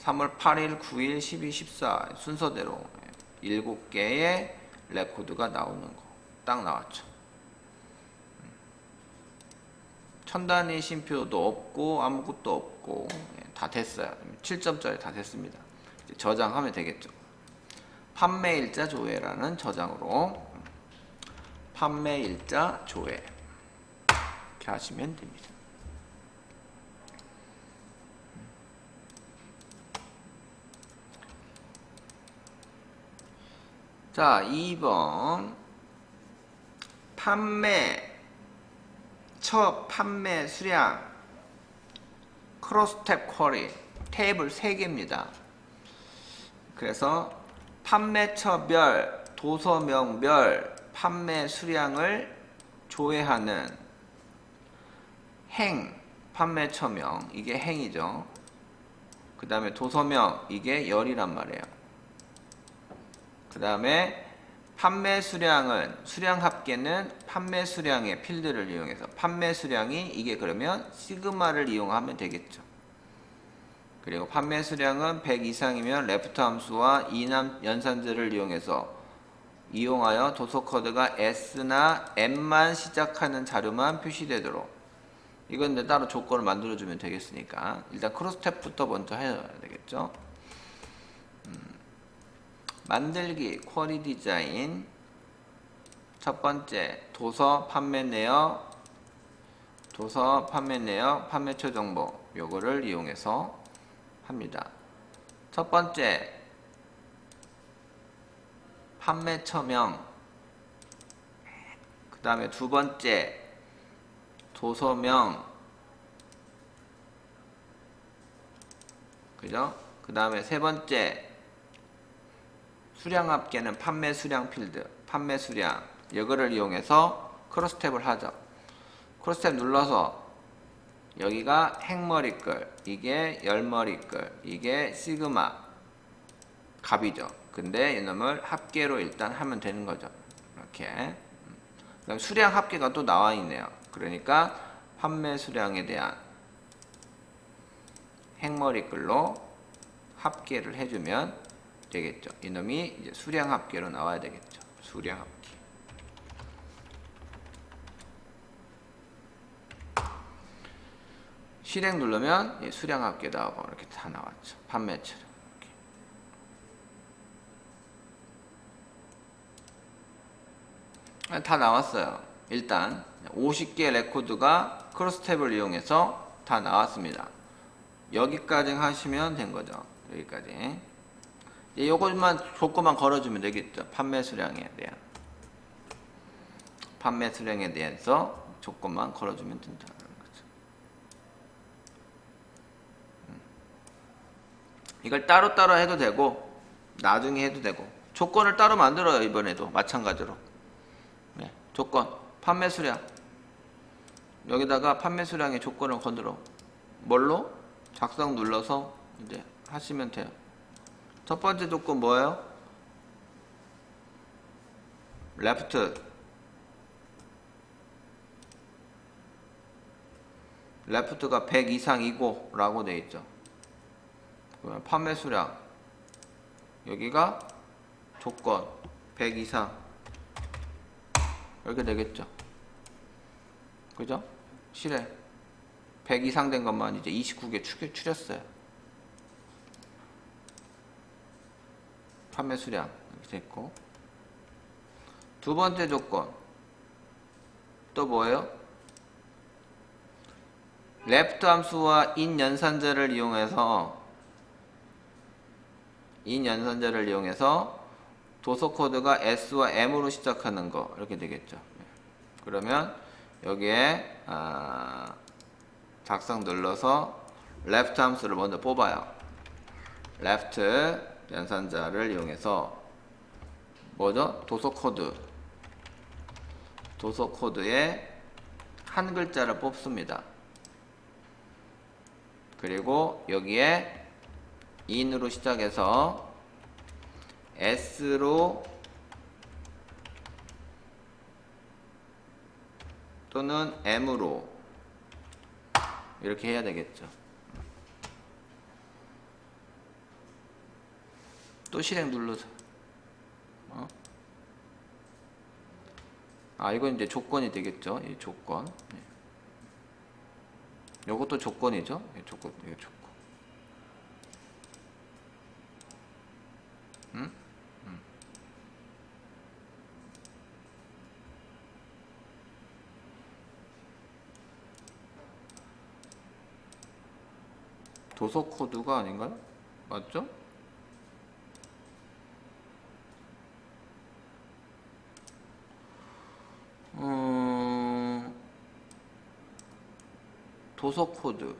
3월 8일, 9일, 12, 14 순서대로 7개의 레코드가 나오는 거 딱 나왔죠. 천단위 쉼표도 없고 아무것도 없고 다 됐어요. 7점짜리 다 됐습니다. 이제 저장하면 되겠죠. 판매일자 조회라는 저장으로 판매일자 조회 이렇게 하시면 됩니다. 자, 2번 첫 판매 수량 크로스탭 쿼리 테이블 3개입니다. 그래서 판매처별, 도서명별 판매 수량을 조회하는 행, 판매처명 이게 행이죠. 그 다음에 도서명 이게 열이란 말이에요. 그 다음에 판매 수량은, 수량 합계는 판매 수량의 필드를 이용해서 판매 수량이 이게 그러면 시그마를 이용하면 되겠죠. 그리고 판매 수량은 100 이상이면 레프트 함수와 이남 연산제를 이용하여 도서 코드가 S나 M만 시작하는 자료만 표시되도록, 이건 이제 따로 조건을 만들어주면 되겠으니까 일단 크로스탭부터 먼저 해야 되겠죠. 만들기 쿼리 디자인 첫 번째 도서 판매 내역 판매처 정보 요거를 이용해서 합니다. 첫 번째 판매처명, 그 다음에 두 번째 도서명, 그죠? 그 다음에 세 번째 수량 합계는 판매 수량 필드, 판매 수량 이거를 이용해서 크로스탭을 하죠. 크로스탭 눌러서 여기가 행머리끌, 이게 열머리끌, 이게 시그마 값이죠. 근데 이놈을 합계로 일단 하면 되는 거죠. 이렇게. 그다음 수량 합계가 또 나와 있네요. 그러니까 판매 수량에 대한 행머리끌로 합계를 해주면 되겠죠. 이놈이 이제 수량 합계로 나와야 되겠죠. 수량 합계. 실행 누르면 수량 합계 나오고 이렇게 다 나왔죠. 판매처럼. 다 나왔어요. 일단 50개 레코드가 크로스탭을 이용해서 다 나왔습니다. 여기까지 하시면 된 거죠. 여기까지. 요것만 조건만 걸어주면 되겠죠. 판매 수량에 대한. 판매 수량에 대해서 조건만 걸어주면 된다는 거죠. 이걸 따로따로 해도 되고 나중에 해도 되고 조건을 따로 만들어요. 이번에도 마찬가지로. 네, 조건 판매 수량 여기다가 판매 수량의 조건을 건드려 뭘로? 작성 눌러서 이제 하시면 돼요. 첫 번째 조건 뭐예요? 레프트가 100 이상이고 라고 되어 있죠. 그러면 판매 수량 여기가 조건 100 이상 이렇게 되겠죠. 그죠? 실행 100 이상 된 것만 이제 29개 추렸어요. 판매 수량 이렇게 됐고, 두 번째 조건 또 뭐예요? left 함수와 in 연산자를 이용해서 도서 코드가 S와 M으로 시작하는 거 이렇게 되겠죠. 그러면 여기에 작성 눌러서 left 함수를 먼저 뽑아요. left 연산자를 이용해서 뭐죠? 도서 코드에 한 글자를 뽑습니다. 그리고 여기에 in으로 시작해서 S로 또는 M으로 이렇게 해야 되겠죠. 또 실행 눌러서 이건 이제 조건이 되겠죠. 이 조건. 요것도 조건이죠. 이거 조건. 도서 코드가 아닌가요? 맞죠? 도서 코드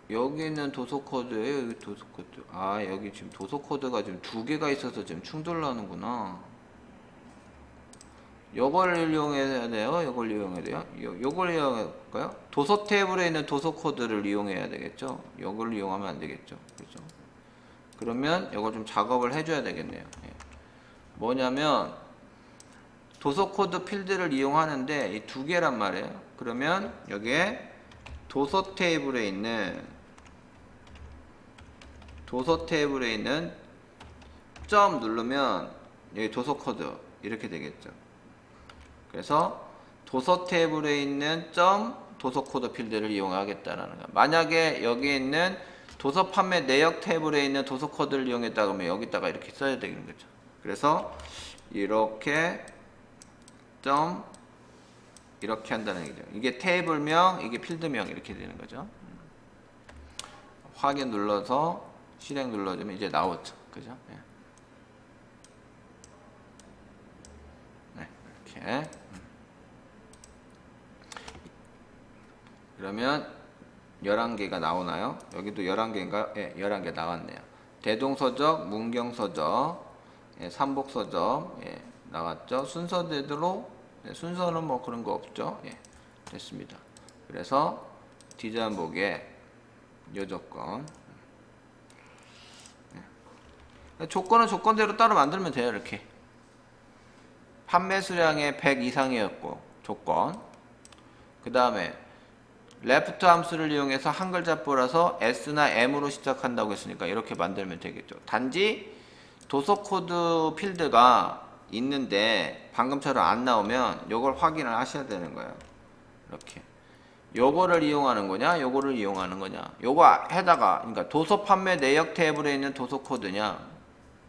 여기는 도서 코드예요. 여기 도서 코드. 여기 지금 도서 코드가 지금 두 개가 있어서 지금 충돌나는구나. 요걸 이용해야 돼요. 요걸 이용할까요? 도서 테이블에 있는 도서 코드를 이용해야 되겠죠. 요걸 이용하면 안 되겠죠. 그죠? 그러면 요걸 좀 작업을 해줘야 되겠네요. 뭐냐면 도서 코드 필드를 이용하는데 이 두 개란 말이에요. 그러면 여기에 도서 테이블에 있는 점 누르면 여기 도서 코드 이렇게 되겠죠. 그래서 도서 테이블에 있는 점 도서 코드 필드를 이용하겠다라는 거야. 만약에 여기에 있는 도서 판매 내역 테이블에 있는 도서 코드를 이용했다 그러면 여기다가 이렇게 써야 되는 거죠. 그래서 이렇게 점 이렇게 한다는 얘기죠. 이게 테이블명, 이게 필드명 이렇게 되는 거죠. 확인 눌러서 실행 눌러주면 이제 나오죠. 그죠? 네, 이렇게. 그러면 11개가 나오나요? 여기도 11개인가요? 예, 11개 나왔네요. 대동서적, 문경서적, 삼복서적, 나왔죠. 순서대로, 순서는 뭐 그런 거 없죠. 됐습니다. 그래서 디자인 보기에 요 조건. 조건은 조건대로 따로 만들면 돼요. 이렇게. 판매 수량의 100 이상이었고, 조건. 그 다음에 left 함수를 이용해서 한 글자 뿌려서 S나 M으로 시작한다고 했으니까 이렇게 만들면 되겠죠. 단지 도서 코드 필드가 있는데 방금처럼 안 나오면 요걸 확인을 하셔야 되는 거예요. 이렇게. 요거를 이용하는 거냐, 요거를 이용하는 거냐. 요거 해다가, 그러니까 도서 판매 내역 테이블에 있는 도서 코드냐,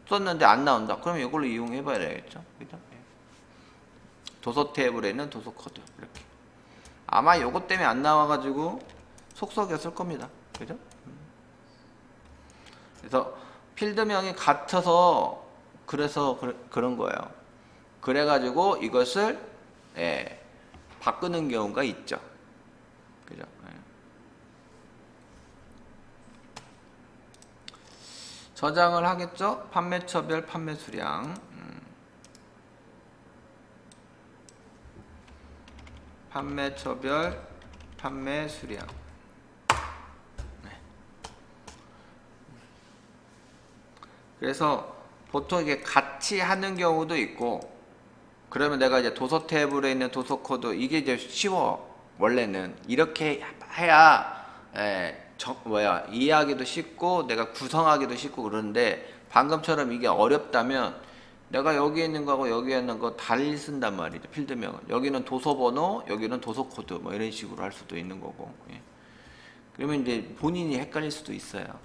썼는데 안 나온다. 그러면 요걸로 이용해 봐야 되겠죠. 그죠? 도서 테이블에 있는 도서 코드. 이렇게. 아마 요것 때문에 안 나와가지고 속썩였을 겁니다. 그죠? 그래서 필드명이 같아서 그래서 그런 거예요. 그래가지고 이것을 바꾸는 경우가 있죠. 그죠? 저장을 하겠죠? 판매처별 판매 수량. 판매처별 판매 수량. 그래서 보통 이게 같이 하는 경우도 있고, 그러면 내가 이제 도서 탭으로 있는 도서 코드, 이게 이제 쉬워. 원래는 이렇게 해야 이해하기도 쉽고 내가 구성하기도 쉽고 그러는데, 방금처럼 이게 어렵다면 내가 여기 있는 거하고 여기 있는 거 달리 쓴단 말이죠. 필드명은 여기는 도서 번호, 여기는 도서 코드, 뭐 이런 식으로 할 수도 있는 거고. 그러면 이제 본인이 헷갈릴 수도 있어요.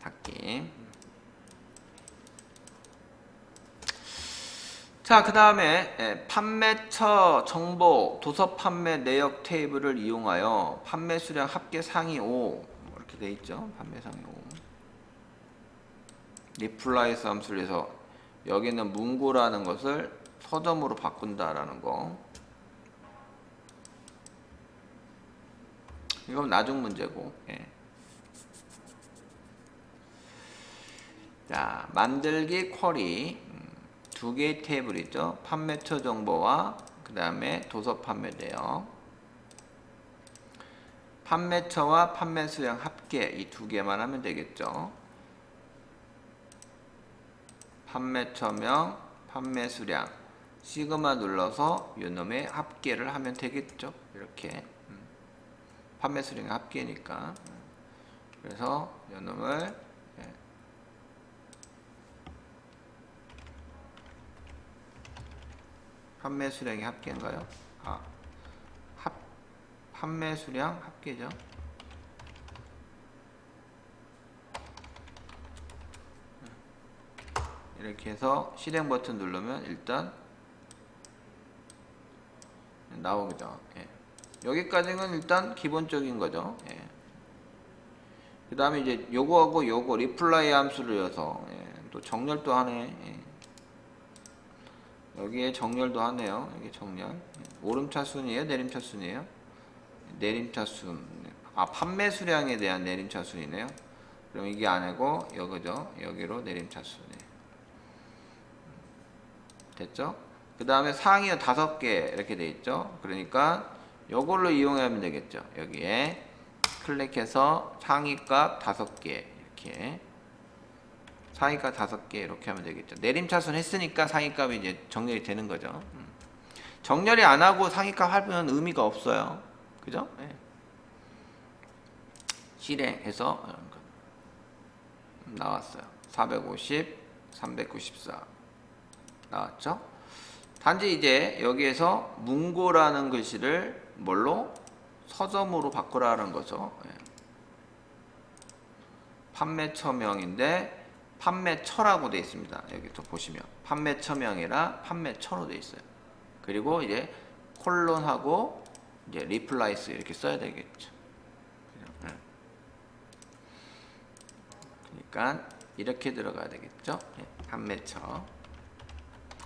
닫기. 자, 그 다음에 판매처 정보 도서 판매 내역 테이블을 이용하여 판매 수량 합계 상위 5 이렇게 돼 있죠. 판매 상위 5. 리플라이스 함수를 해서 여기는 문구라는 것을 서점으로 바꾼다라는 거. 이건 나중 문제고. 자, 만들기 쿼리. 두 개의 테이블 있죠. 판매처 정보와 그 다음에 도서 판매 내역. 판매처와 판매 수량 합계, 이 두 개만 하면 되겠죠. 판매처명, 판매 수량, 시그마 눌러서 요놈의 합계를 하면 되겠죠. 이렇게. 판매 수량의 합계니까. 그래서 요놈을 판매 수량의 합계인가요? 판매 수량 합계죠. 이렇게 해서 실행 버튼 누르면 일단 나오죠. 여기까지는 일단 기본적인 거죠. 그 다음에 이제 요거하고 요거 리플라이 함수를 넣어서 또 정렬도 하네. 여기에 정렬도 하네요. 여기 정렬. 오름차 순이에요? 내림차 순이에요? 내림차 순. 판매 수량에 대한 내림차 순이네요. 그럼 이게 아니고 여기죠. 여기로 내림차 순. 됐죠? 그 다음에 상위가 5개 이렇게 돼 있죠. 그러니까 요걸로 이용하면 되겠죠. 여기에 클릭해서 상위값 5개 이렇게. 상위값 5개 이렇게 하면 되겠죠. 내림차순 했으니까 상위값이 이제 정렬이 되는 거죠. 정렬이 안 하고 상위값 하면 의미가 없어요. 그죠? 실행해서 나왔어요. 450, 394 나왔죠? 단지 이제 여기에서 문고라는 글씨를 뭘로? 서점으로 바꾸라는 거죠. 판매처명인데 판매처라고 되어 있습니다. 여기 또 보시면 판매처명이라 판매처로 되어 있어요. 그리고 이제 콜론하고 이제 리플라이스 이렇게 써야 되겠죠. 그러니까 이렇게 들어가야 되겠죠. 판매처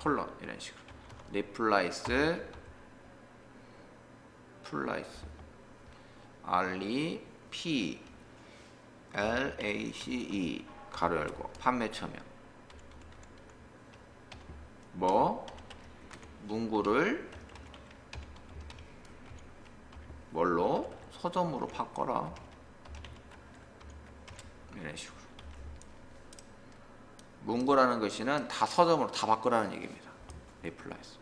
콜론 이런 식으로 리플라이스 플라이스 REPLACE 가로 열고 판매처명 문구를 뭘로? 서점으로 바꿔라. 이런 식으로 문구라는 것이는 다 서점으로 다 바꾸라는 얘기입니다. 리플라이스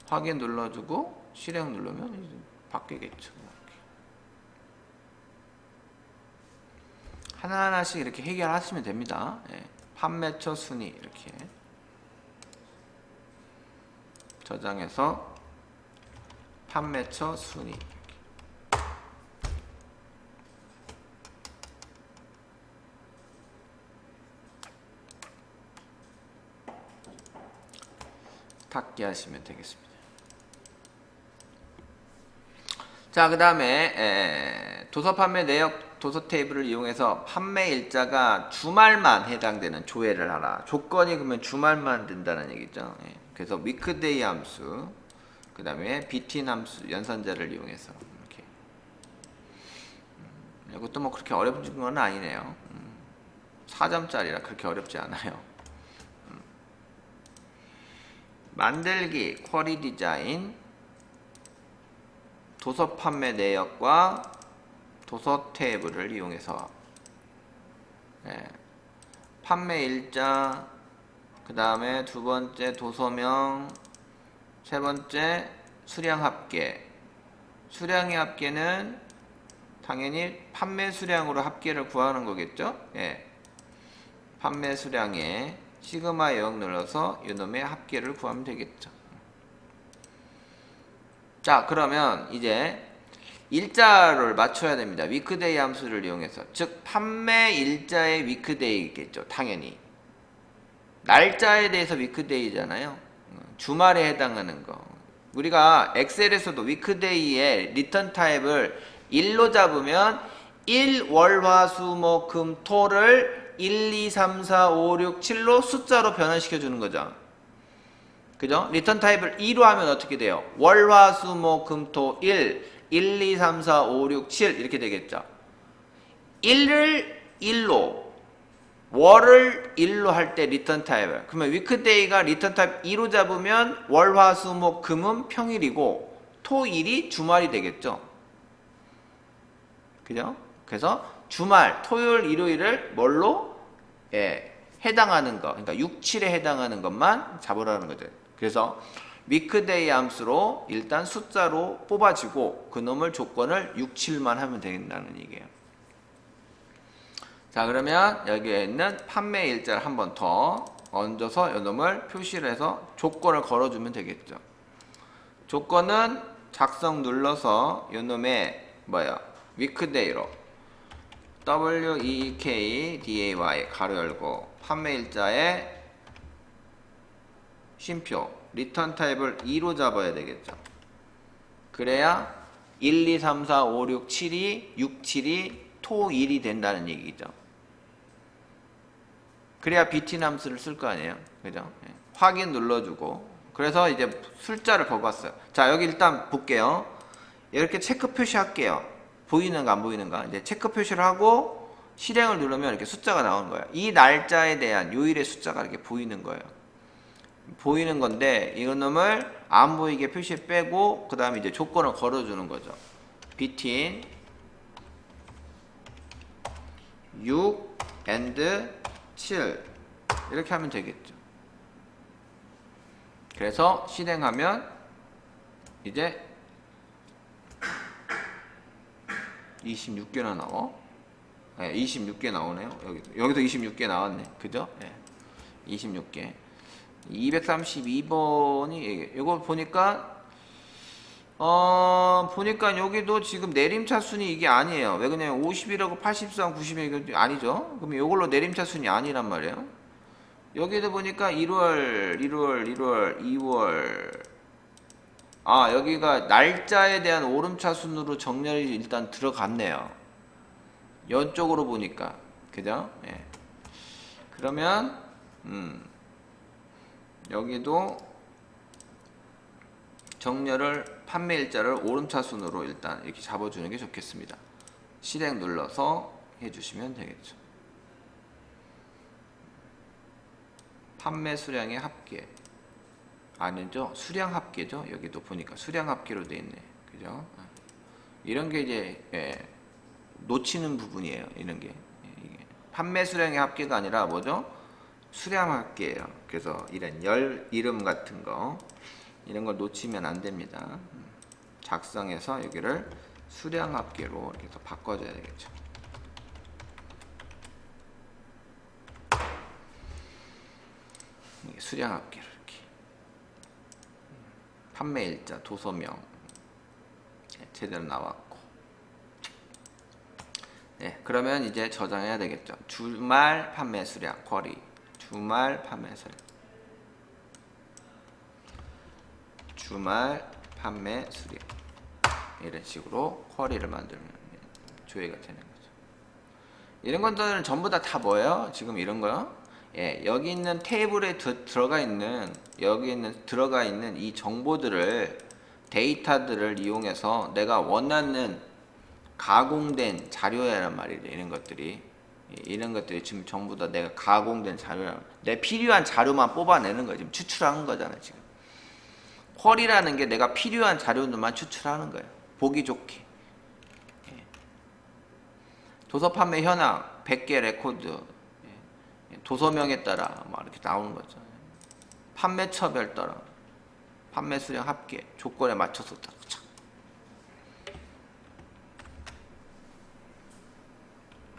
확인 눌러주고 실행 누르면 이제 바뀌겠죠. 이렇게. 하나하나씩 이렇게 해결하시면 됩니다. 판매처 순위 이렇게 저장해서 판매처 순위 닫기 하시면 되겠습니다. 자, 그 다음에 도서 판매 내역 도서 테이블을 이용해서 판매 일자가 주말만 해당되는 조회를 하라. 조건이 그러면 주말만 된다는 얘기죠. 예. 그래서 위크데이 함수, 그 다음에 비틴 함수, 연산자를 이용해서 이렇게. 이것도 뭐 그렇게 어려운 건 아니네요. 4점짜리라 그렇게 어렵지 않아요. 만들기, 쿼리 디자인, 도서 판매 내역과 도서 테이블을 이용해서 판매 일자, 그 다음에 두 번째 도서명, 세 번째 수량 합계. 수량의 합계는 당연히 판매 수량으로 합계를 구하는 거겠죠? 예. 판매 수량에 시그마 영 눌러서 이놈의 합계를 구하면 되겠죠. 자, 그러면 이제 일자를 맞춰야 됩니다. 위크데이 함수를 이용해서. 즉 판매 일자의 위크데이겠죠. 당연히. 날짜에 대해서 위크데이잖아요. 주말에 해당하는 거. 우리가 엑셀에서도 위크데이의 리턴 타입을 1로 잡으면 1, 월, 화, 수, 목, 금, 토를 1, 2, 3, 4, 5, 6, 7로 숫자로 변환시켜 주는 거죠. 그죠? 리턴 타입을 2로 하면 어떻게 돼요? 월, 화, 수, 목, 금, 토 1, 2, 3, 4, 5, 6, 7 이렇게 되겠죠. 1을 1로, 월을 1로 할 때 리턴 타입을. 그러면 위크데이가 리턴 타입 2로 잡으면 월, 화, 수, 목, 금은 평일이고 토, 일이 주말이 되겠죠. 그죠? 그래서 주말, 토요일, 일요일을 뭘로? 해당하는 거. 그러니까 6, 7에 해당하는 것만 잡으라는 거죠. 그래서 위크데이 함수로 일단 숫자로 뽑아지고 그놈을 조건을 6, 7만 하면 된다는 얘기예요. 자, 그러면 여기에 있는 판매 일자를 한 번 더 얹어서 이놈을 표시를 해서 조건을 걸어주면 되겠죠. 조건은 작성 눌러서 이놈의 위크데이로 WEKDAY 가로 열고 판매 일자의 쉼표 리턴 타입을 2로 잡아야 되겠죠. 그래야 1, 2, 3, 4, 5, 6, 7이 6, 7이 토, 1이 된다는 얘기죠. 그래야 비틴 함수를 쓸 거 아니에요. 그죠? 확인 눌러주고. 그래서 이제 숫자를 적었어요. 자, 여기 일단 볼게요. 이렇게 체크 표시할게요. 보이는가 안 보이는가. 이제 체크 표시를 하고 실행을 누르면 이렇게 숫자가 나오는 거예요. 이 날짜에 대한 요일의 숫자가 이렇게 보이는 거예요. 보이는 건데 이놈을 안 보이게 표시 빼고 그 다음에 이제 조건을 걸어주는 거죠. 비틴 6 and 7 이렇게 하면 되겠죠. 그래서 실행하면 이제 26개나 나와. 26개 나오네요. 여기도 26개 나왔네. 그죠? 26개. 232번이 이거 보니까 보니까 여기도 지금 내림차 순위 이게 아니에요. 왜 그러냐면 50이라고 83, 90이 이거 아니죠. 그럼 이걸로 내림차 순위 아니란 말이에요. 여기도 보니까 1월, 2월 여기가 날짜에 대한 오름차 순으로 정렬이 일단 들어갔네요. 이쪽으로 보니까 그죠? 그러면 여기도 정렬을 판매 일자를 오름차 순으로 일단 이렇게 잡아주는 게 좋겠습니다. 실행 눌러서 해주시면 되겠죠. 판매 수량의 합계 아니죠? 수량 합계죠. 여기도 보니까 수량 합계로 되어 있네. 그죠? 이런 게 이제 놓치는 부분이에요. 이런 게 이게 판매 수량의 합계가 아니라 뭐죠? 수량 합계예요. 그래서 이런 열 이름 같은 거 이런 걸 놓치면 안 됩니다. 작성해서 여기를 수량 합계로 이렇게 더 바꿔줘야 되겠죠. 이게 수량 합계로 이렇게 판매 일자 도서명 제대로 나왔고. 그러면 이제 저장해야 되겠죠. 주말 판매 수량 쿼리 주말 판매 수량. 주말 판매 수량 이런 식으로 쿼리를 만들면 조회가 되는 거죠. 이런 것들은 전부 다 뭐예요? 지금 이런 거요? 예, 여기 있는 테이블에 들어가 있는 이 정보들을 데이터들을 이용해서 내가 원하는 가공된 자료란 말이에요. 이런 것들이 지금 전부 다 내가 가공된 자료란 내 필요한 자료만 뽑아내는 거예요. 지금 추출하는 거잖아요. 지금 쿼리라는 게 내가 필요한 자료들만 추출하는 거예요. 보기 좋게. 예. 도서 판매 현황 100개 레코드, 예. 도서명에 따라 막 이렇게 나오는 거죠. 판매처별 따라 판매 수량 합계 조건에 맞춰서 딱